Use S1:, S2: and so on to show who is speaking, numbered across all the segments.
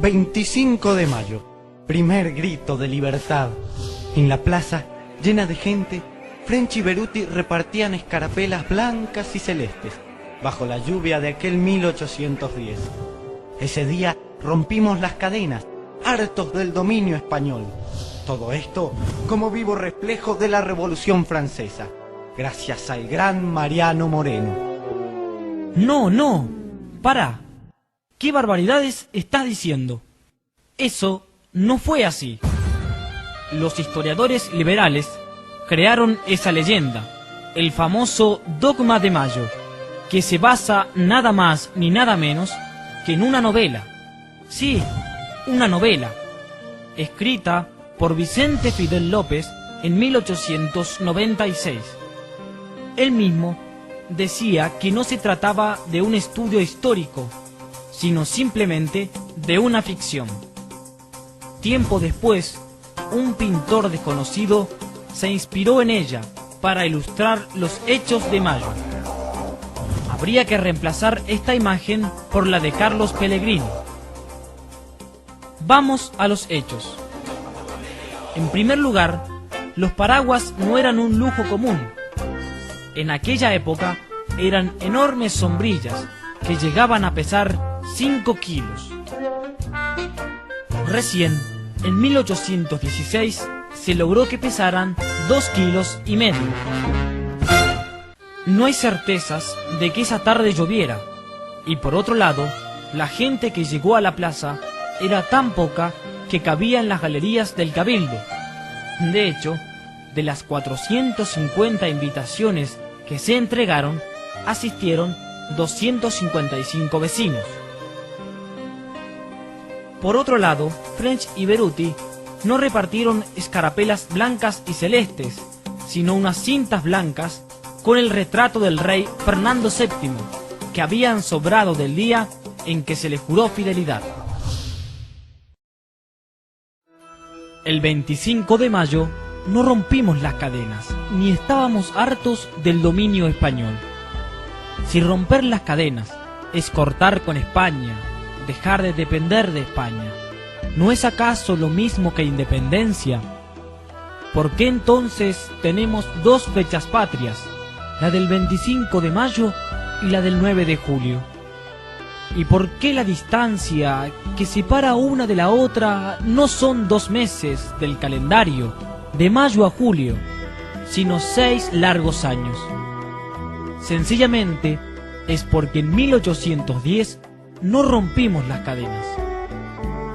S1: 25 de mayo, primer grito de libertad. En la plaza, llena de gente, French y Beruti repartían escarapelas blancas y celestes, bajo la lluvia de aquel 1810. Ese día rompimos las cadenas, hartos del dominio español. Todo esto como vivo reflejo de la Revolución Francesa, gracias al gran Mariano Moreno.
S2: No, para. ¿Qué barbaridades estás diciendo? Eso no fue así. Los historiadores liberales crearon esa leyenda, el famoso dogma de Mayo, que se basa nada más ni nada menos que en una novela. Sí, una novela, escrita por Vicente Fidel López en 1896. Él mismo decía que no se trataba de un estudio histórico, sino simplemente de una ficción. Tiempo después, un pintor desconocido se inspiró en ella para ilustrar los hechos de Mayo. Habría que reemplazar esta imagen por la de Carlos Pellegrini. Vamos a los hechos. En primer lugar, los paraguas no eran un lujo común. En aquella época eran enormes sombrillas que llegaban a pesar 5 kilos. Recién, en 1816, se logró que pesaran 2,5 kilos. No hay certezas de que esa tarde lloviera, y por otro lado, la gente que llegó a la plaza era tan poca que cabía en las galerías del Cabildo. De hecho, de las 450 invitaciones que se entregaron, asistieron 255 vecinos. Por otro lado, French y Beruti no repartieron escarapelas blancas y celestes, sino unas cintas blancas con el retrato del rey Fernando VII, que habían sobrado del día en que se le juró fidelidad. El 25 de mayo no rompimos las cadenas, ni estábamos hartos del dominio español. Si romper las cadenas es cortar con España, dejar de depender de España, ¿no es acaso lo mismo que independencia? ¿Por qué entonces tenemos dos fechas patrias, la del 25 de mayo y la del 9 de julio? ¿Y por qué la distancia que separa una de la otra no son 2 meses del calendario, de mayo a julio, sino 6 largos años? Sencillamente es porque en 1810 no rompimos las cadenas.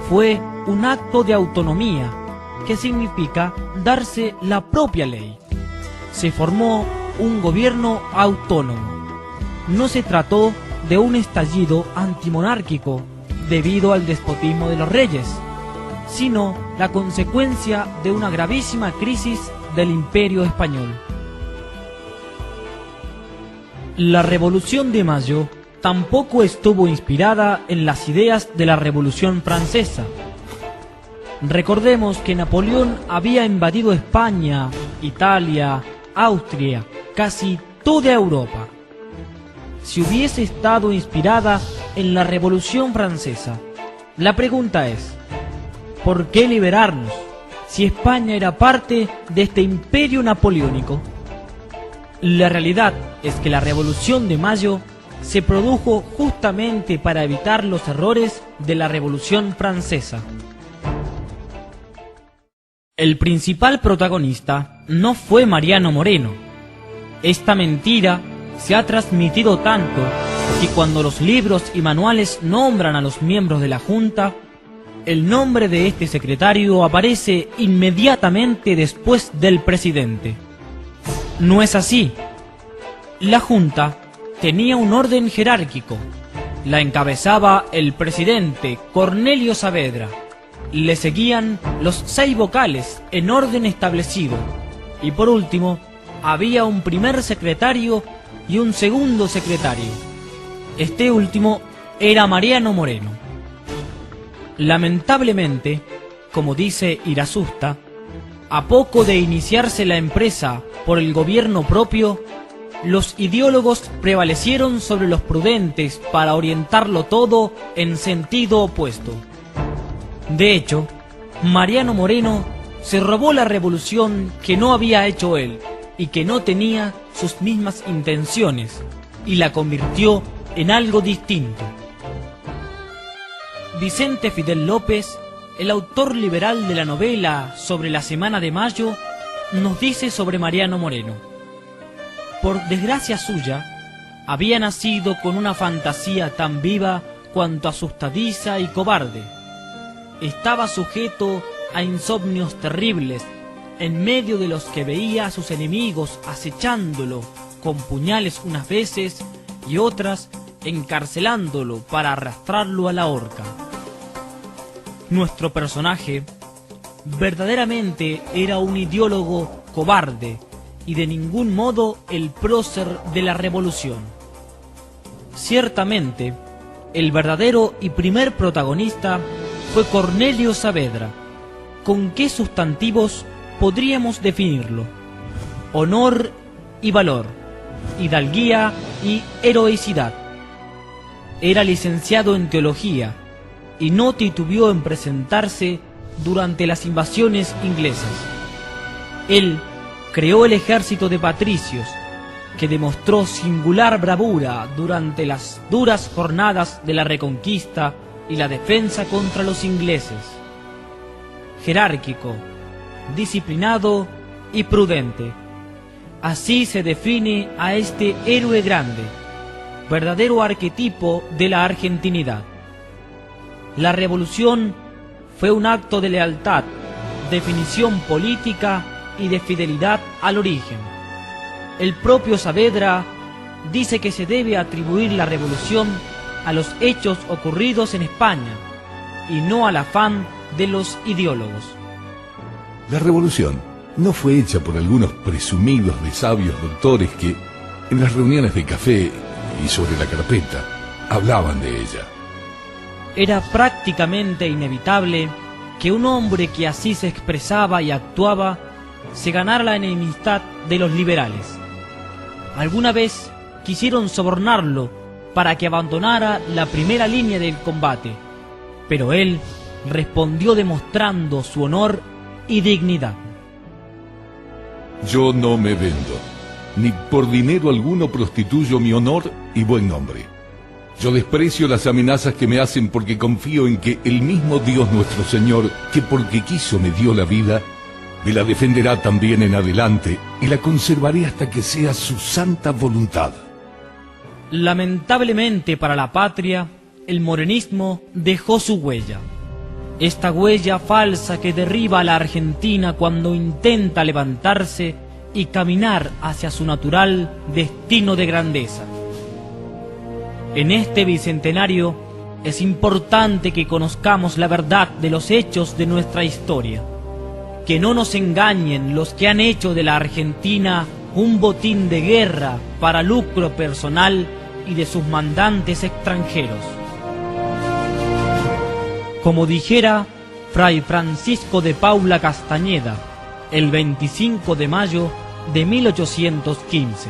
S2: Fue un acto de autonomía, que significa darse la propia ley. Se formó un gobierno autónomo. No se trató de un estallido antimonárquico debido al despotismo de los reyes, sino la consecuencia de una gravísima crisis del Imperio español. La Revolución de Mayo tampoco estuvo inspirada en las ideas de la Revolución Francesa. Recordemos que Napoleón había invadido España, Italia, Austria, casi toda Europa. Si hubiese estado inspirada en la Revolución Francesa, la pregunta es, ¿por qué liberarnos si España era parte de este imperio napoleónico? La realidad es que la Revolución de Mayo se produjo justamente para evitar los errores de la Revolución Francesa. El principal protagonista no fue Mariano Moreno. Esta mentira se ha transmitido tanto que cuando los libros y manuales nombran a los miembros de la Junta, el nombre de este secretario aparece inmediatamente después del presidente. No es así. La Junta tenía un orden jerárquico. La encabezaba el presidente Cornelio Saavedra. Le seguían los 6 vocales en orden establecido. Y por último, había un primer secretario y un segundo secretario. Este último era Mariano Moreno. Lamentablemente, como dice Irasusta, a poco de iniciarse la empresa por el gobierno propio, los ideólogos prevalecieron sobre los prudentes para orientarlo todo en sentido opuesto. De hecho, Mariano Moreno se robó la revolución que no había hecho él y que no tenía sus mismas intenciones, y la convirtió en algo distinto. Vicente Fidel López, el autor liberal de la novela sobre la Semana de Mayo, nos dice sobre Mariano Moreno: por desgracia suya, había nacido con una fantasía tan viva cuanto asustadiza y cobarde. Estaba sujeto a insomnios terribles, en medio de los que veía a sus enemigos acechándolo con puñales unas veces y otras encarcelándolo para arrastrarlo a la horca. Nuestro personaje verdaderamente era un ideólogo cobarde y de ningún modo el prócer de la revolución. Ciertamente, el verdadero y primer protagonista fue Cornelio Saavedra. ¿Con qué sustantivos podríamos definirlo? Honor y valor, hidalguía y heroicidad. Era licenciado en teología y no titubeó en presentarse durante las invasiones inglesas. Él creó el ejército de patricios, que demostró singular bravura durante las duras jornadas de la Reconquista y la defensa contra los ingleses. Jerárquico, disciplinado y prudente. Así se define a este héroe grande, verdadero arquetipo de la argentinidad. La revolución fue un acto de lealtad, definición política y de fidelidad al origen. El propio Saavedra dice que se debe atribuir la revolución a los hechos ocurridos en España y no al afán de los ideólogos.
S3: La revolución no fue hecha por algunos presumidos de sabios doctores que, en las reuniones de café y sobre la carpeta, hablaban de ella.
S2: Era prácticamente inevitable que un hombre que así se expresaba y actuaba se ganara la enemistad de los liberales. Alguna vez quisieron sobornarlo para que abandonara la primera línea del combate, pero él respondió demostrando su honor y dignidad.
S3: Yo no me vendo, ni por dinero alguno prostituyo mi honor y buen nombre. Yo desprecio las amenazas que me hacen porque confío en que el mismo Dios nuestro Señor, que porque quiso me dio la vida, me la defenderá también en adelante y la conservaré hasta que sea su santa voluntad.
S2: Lamentablemente para la patria, el morenismo dejó su huella. Esta huella falsa que derriba a la Argentina cuando intenta levantarse y caminar hacia su natural destino de grandeza. En este bicentenario es importante que conozcamos la verdad de los hechos de nuestra historia. Que no nos engañen los que han hecho de la Argentina un botín de guerra para lucro personal y de sus mandantes extranjeros. Como dijera Fray Francisco de Paula Castañeda, el 25 de mayo de 1815.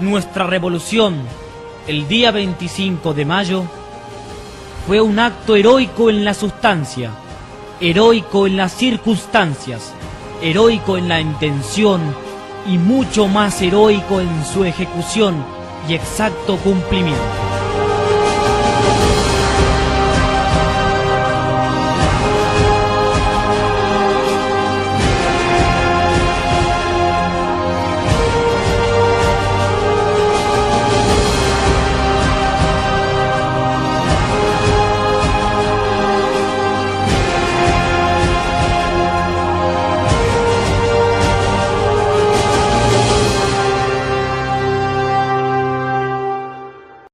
S2: Nuestra revolución, el día 25 de mayo, fue un acto heroico en la sustancia, heroico en las circunstancias, heroico en la intención y mucho más heroico en su ejecución y exacto cumplimiento.